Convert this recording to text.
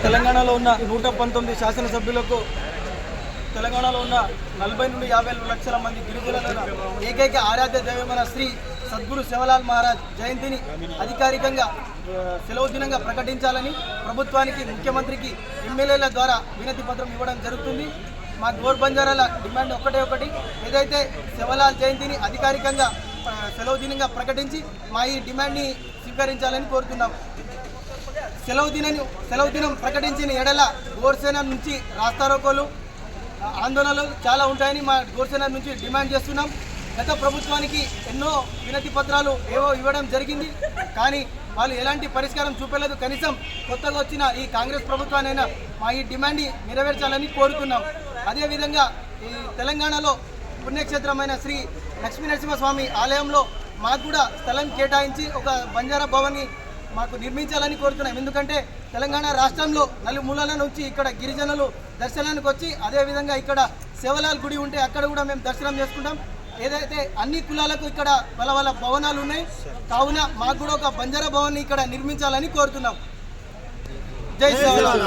తెలంగాణలో ఉన్న 119 శాసనసభ్యులకు తెలంగాణలో ఉన్న 40 నుండి 50 లక్షల మంది గిరిజనుల ఏకైక ఆరాధ్య దైవమైన శ్రీ సద్గురు శివలాల్ మహారాజ్ జయంతిని అధికారికంగా సెలవు దినంగా ప్రకటించాలని ప్రభుత్వానికి, ముఖ్యమంత్రికి ఎమ్మెల్యేల ద్వారా వినతి పత్రం ఇవ్వడం జరుగుతుంది. మా గోర్ బంజారాల డిమాండ్ ఒకటి, ఏదైతే శివలాల్ జయంతిని అధికారికంగా సెలవు దినంగా ప్రకటించి మా ఈ డిమాండ్ని స్వీకరించాలని కోరుతున్నాం. సెలవు దినం ప్రకటించిన ఎడల గోర్సేన నుంచి రాస్తారోకోలు, ఆందోళనలు చాలా ఉంటాయని మా గోర్సేన నుంచి డిమాండ్ చేస్తున్నాం. గత ప్రభుత్వానికి ఎన్నో వినతి పత్రాలు ఇవ్వడం జరిగింది, కానీ వాళ్ళు ఎలాంటి పరిష్కారం చూపలేదు. కనీసం కొత్తగా వచ్చిన ఈ కాంగ్రెస్ ప్రభుత్వానైనా మా ఈ డిమాండ్ని నెరవేర్చాలని కోరుతున్నాం. అదేవిధంగా ఈ తెలంగాణలో పుణ్యక్షేత్రమైన శ్రీ లక్ష్మీనరసింహస్వామి ఆలయంలో మాకు కూడా స్థలం కేటాయించి ఒక బంజారా భవన్ని మాకు నిర్మించాలని కోరుతున్నాం. ఎందుకంటే తెలంగాణ రాష్ట్రంలో నలుమూలల నుంచి ఇక్కడ గిరిజనులు దర్శనానికి వచ్చి, అదేవిధంగా ఇక్కడ శివలాల్ గుడి ఉంటే అక్కడ కూడా మేము దర్శనం చేసుకుంటాం. ఏదైతే అన్ని కులాలకు ఇక్కడ వాళ్ళ భవనాలు ఉన్నాయి, కావున మాకు కూడా ఒక బంజారా భవన్ని ఇక్కడ నిర్మించాలని కోరుతున్నాం. జై శివలాల్.